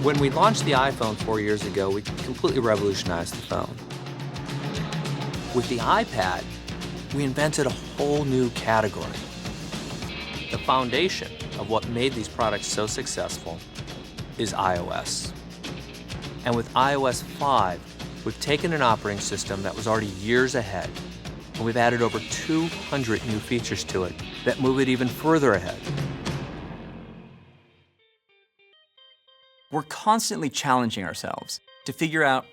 When we launched the iPhone 4 years ago, we completely revolutionized the phone. With the iPad, we invented a whole new category. The foundation of what made these products so successful is iOS. And with iOS 5, we've taken an operating system that was already years ahead, and we've added over 200 new features to it that move it even further ahead. We're constantly challenging ourselves to figure out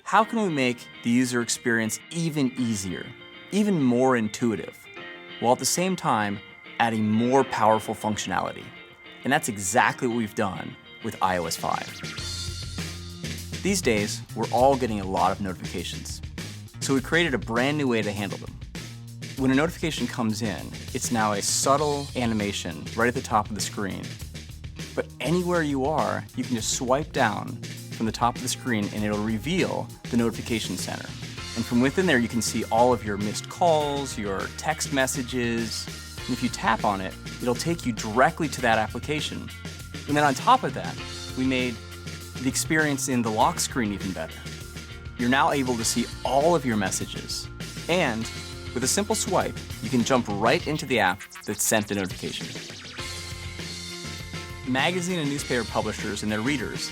how can we make the user experience even easier, even more intuitive, while at the same time adding more powerful functionality. And that's exactly what we've done with iOS 5. These days, we're all getting a lot of notifications. So we created a brand new way to handle them. When a notification comes in, it's now a subtle animation right at the top of the screen. But anywhere you are, you can just swipe down from the top of the screen and it'll reveal the notification center. And from within there, you can see all of your missed calls, your text messages, and if you tap on it, it'll take you directly to that application. And then on top of that, we made the experience in the lock screen even better. You're now able to see all of your messages. And with a simple swipe, you can jump right into the app that sent the notification. Magazine and newspaper publishers and their readers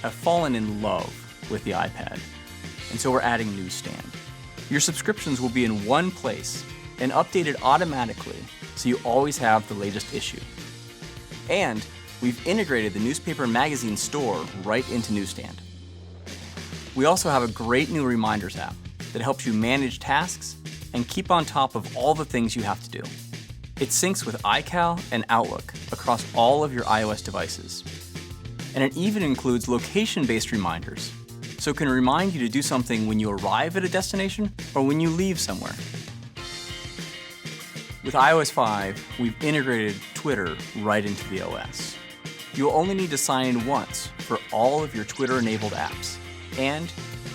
have fallen in love with the iPad, and so we're adding Newsstand. Your subscriptions will be in one place and updated automatically, so you always have the latest issue. And we've integrated the newspaper and magazine store right into Newsstand. We also have a great new reminders app that helps you manage tasks and keep on top of all the things you have to do. It syncs with iCal and Outlook across all of your iOS devices. And it even includes location-based reminders, so it can remind you to do something when you arrive at a destination or when you leave somewhere. With iOS 5, we've integrated Twitter right into the OS. You'll only need to sign in once for all of your Twitter-enabled apps. And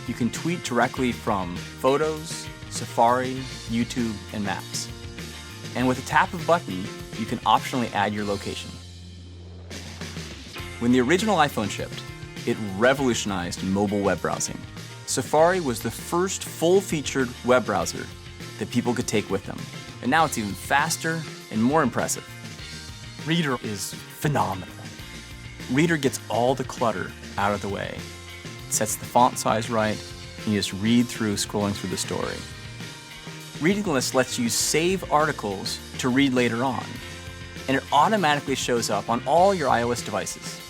you can tweet directly from Photos, Safari, YouTube, and Maps. And with a tap of a button, you can optionally add your location. When the original iPhone shipped, it revolutionized mobile web browsing. Safari was the first full-featured web browser that people could take with them. And now it's even faster and more impressive. Reader is phenomenal. Reader gets all the clutter out of the way. It sets the font size right, and you just read through scrolling through the story. Reading List lets you save articles to read later on, and it automatically shows up on all your iOS devices.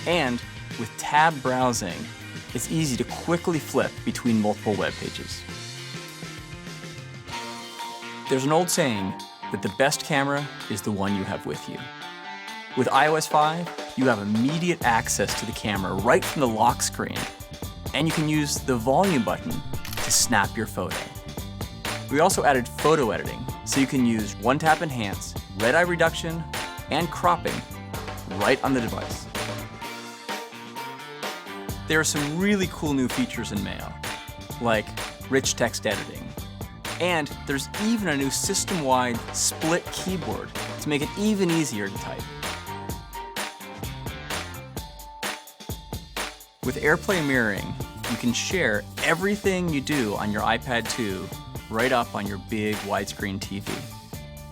And with tab browsing, it's easy to quickly flip between multiple web pages. There's an old saying that the best camera is the one you have with you. With iOS 5, you have immediate access to the camera right from the lock screen, and you can use the volume button to snap your photo. We also added photo editing, so you can use one-tap enhance, red-eye reduction, and cropping right on the device. There are some really cool new features in Mail, like rich text editing. And there's even a new system-wide split keyboard to make it even easier to type. With AirPlay mirroring, you can share everything you do on your iPad 2 right up on your big widescreen TV.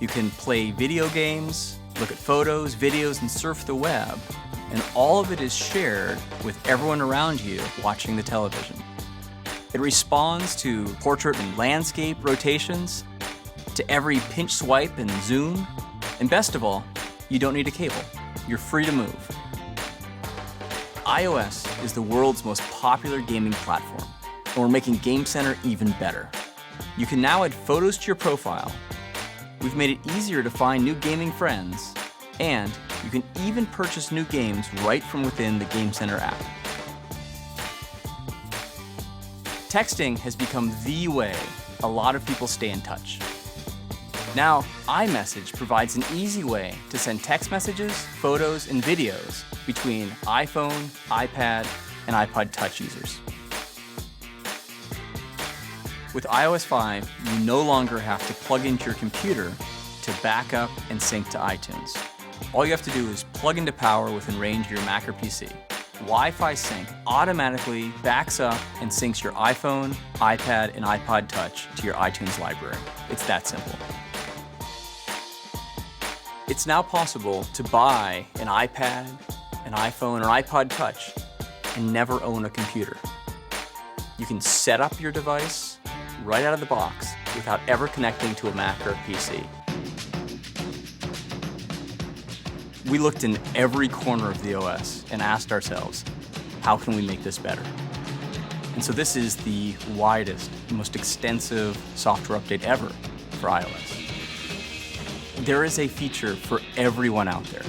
You can play video games, look at photos, videos, and surf the web, and all of it is shared with everyone around you watching the television. It responds to portrait and landscape rotations, to every pinch swipe and zoom, and best of all, you don't need a cable. You're free to move. iOS is the world's most popular gaming platform, and we're making Game Center even better. You can now add photos to your profile. We've made it easier to find new gaming friends, and you can even purchase new games right from within the Game Center app. Texting has become the way a lot of people stay in touch. Now, iMessage provides an easy way to send text messages, photos, and videos between iPhone, iPad, and iPod Touch users. With iOS 5, you no longer have to plug into your computer to back up and sync to iTunes. All you have to do is plug into power within range of your Mac or PC. Wi-Fi Sync automatically backs up and syncs your iPhone, iPad, and iPod Touch to your iTunes library. It's that simple. It's now possible to buy an iPad, an iPhone, or iPod Touch and never own a computer. You can set up your device right out of the box without ever connecting to a Mac or a PC. We looked in every corner of the OS and asked ourselves, how can we make this better? And so this is the widest, most extensive software update ever for iOS. There is a feature for everyone out there.